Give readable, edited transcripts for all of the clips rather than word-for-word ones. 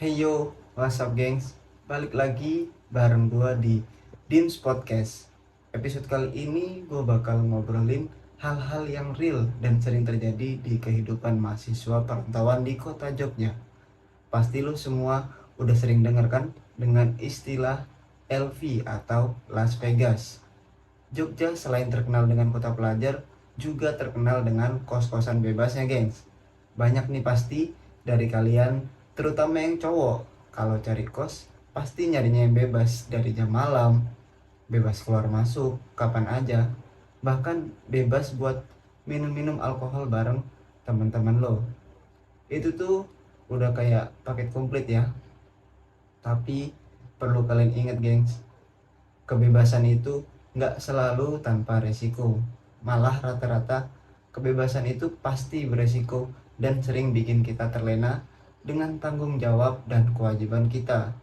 Hey yo, what's up gengs? Balik lagi bareng gua di Dims Podcast. Episode kali ini gua bakal ngobrolin hal-hal yang real dan sering terjadi di kehidupan mahasiswa perantauan di kota Jogja. Pasti lu semua udah sering denger kan dengan istilah LV atau Las Vegas. Jogja selain terkenal dengan kota pelajar, juga terkenal dengan kos-kosan bebasnya gengs. Banyak nih pasti dari kalian, terutama yang cowok, kalau cari kos pasti nyarinya yang bebas dari jam malam, bebas keluar masuk kapan aja, bahkan bebas buat minum-minum alkohol bareng teman-teman lo. Itu tuh udah kayak paket komplit ya. Tapi perlu kalian ingat gengs, kebebasan itu nggak selalu tanpa resiko. Malah rata-rata kebebasan itu pasti beresiko dan sering bikin kita terlena dengan tanggung jawab dan kewajiban kita.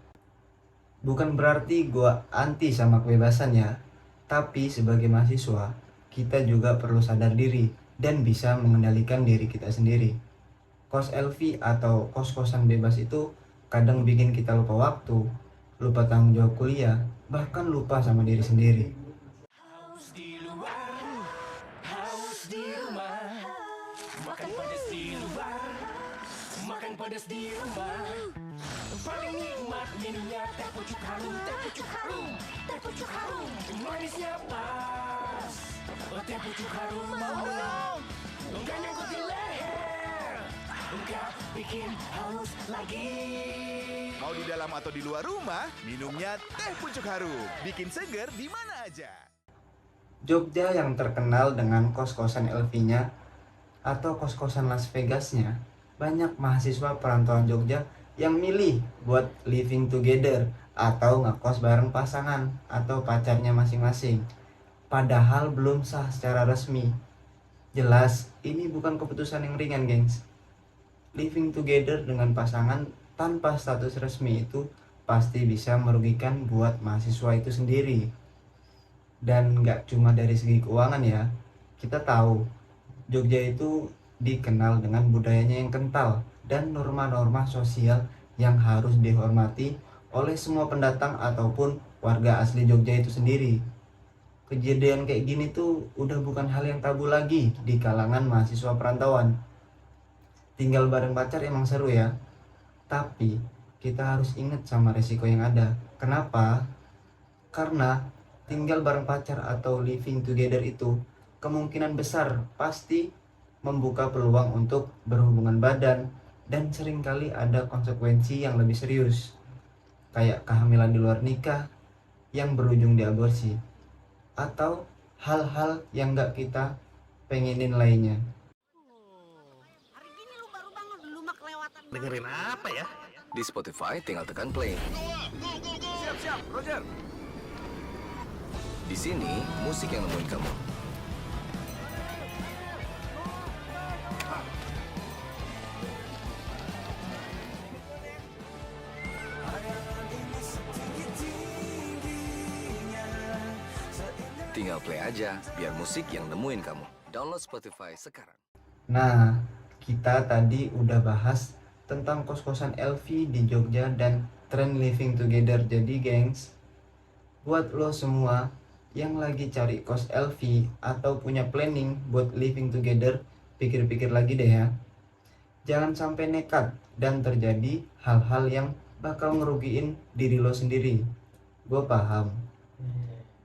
Bukan berarti gua anti sama kebebasan ya, tapi sebagai mahasiswa, kita juga perlu sadar diri dan bisa mengendalikan diri kita sendiri. Kos LV atau kos-kosan bebas itu kadang bikin kita lupa waktu, lupa tanggung jawab kuliah, bahkan lupa sama diri sendiri. Haus di luar, haus di rumah, makan pedas di luar, makan pedas di rumah. Paling nikmat minumnya teh pucuk harum, teh pucuk harum, teh pucuk harum. Manisnya pas, teh pucuk harum. Enggak nyangkut di leher, enggak bikin haus lagi. Mau di dalam atau di luar rumah, minumnya teh pucuk harum. Bikin seger di mana aja. Jogja yang terkenal dengan kos-kosan LV-nya atau kos-kosan Las Vegas-nya, banyak mahasiswa perantauan Jogja yang milih buat living together atau ngekos bareng pasangan atau pacarnya masing-masing. Padahal belum sah secara resmi. Jelas, ini bukan keputusan yang ringan, gengs. Living together dengan pasangan tanpa status resmi itu pasti bisa merugikan buat mahasiswa itu sendiri. Dan nggak cuma dari segi keuangan ya, kita tahu Jogja itu dikenal dengan budayanya yang kental dan norma-norma sosial yang harus dihormati oleh semua pendatang ataupun warga asli Jogja itu sendiri. Kejadian kayak gini tuh udah bukan hal yang tabu lagi di kalangan mahasiswa perantauan. Tinggal bareng pacar emang seru ya, tapi kita harus ingat sama resiko yang ada. Kenapa? Karena tinggal bareng pacar atau living together itu kemungkinan besar pasti membuka peluang untuk berhubungan badan dan seringkali ada konsekuensi yang lebih serius, kayak kehamilan di luar nikah yang berujung di aborsi atau hal-hal yang gak kita pengenin lainnya. Hari gini lu baru bangun, lu mah kelewatan. Dengerin apa ya? Di Spotify tinggal tekan play. Siap, Roger. Di sini musik yang nemuin kamu. Tinggal play aja biar musik yang nemuin kamu. Download Spotify sekarang. Nah, kita tadi udah bahas tentang kos-kosan LV di Jogja dan tren living together. Jadi gengs, buat lo semua yang lagi cari kos LV atau punya planning buat living together, pikir-pikir lagi deh ya. Jangan sampai nekat dan terjadi hal-hal yang bakal ngerugiin diri lo sendiri. Gue paham,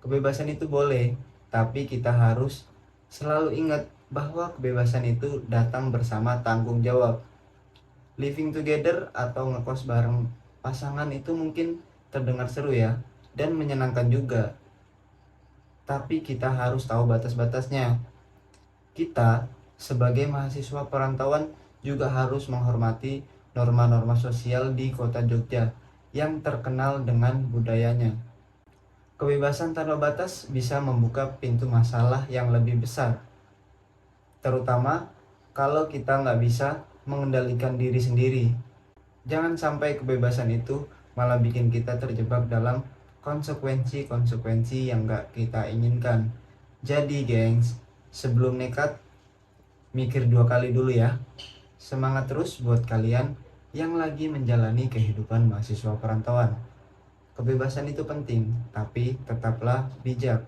kebebasan itu boleh, tapi kita harus selalu ingat bahwa kebebasan itu datang bersama tanggung jawab. Living together atau ngekos bareng pasangan itu mungkin terdengar seru ya, dan menyenangkan juga. Tapi kita harus tahu batas-batasnya. Kita sebagai mahasiswa perantauan juga harus menghormati norma-norma sosial di kota Jogja yang terkenal dengan budayanya. Kebebasan tanpa batas bisa membuka pintu masalah yang lebih besar, terutama kalau kita nggak bisa mengendalikan diri sendiri. Jangan sampai kebebasan itu malah bikin kita terjebak dalam konsekuensi-konsekuensi yang nggak kita inginkan. Jadi gengs, sebelum nekat, mikir 2 kali dulu ya. Semangat terus buat kalian yang lagi menjalani kehidupan mahasiswa perantauan. Kebebasan itu penting, tapi tetaplah bijak.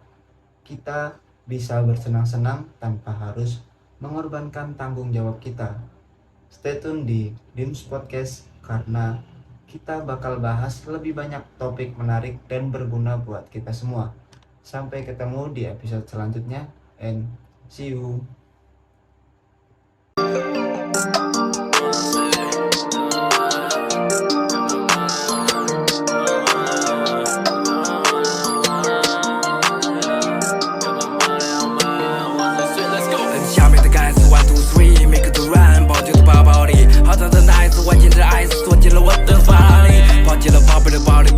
Kita bisa bersenang-senang tanpa harus mengorbankan tanggung jawab kita. Stay tune di Dims Podcast karena kita bakal bahas lebih banyak topik menarik dan berguna buat kita semua. Sampai ketemu di episode selanjutnya and see you. Hot as the night， 玩进了 ice， 钻进了我的法力，抛弃了宝贝的暴力。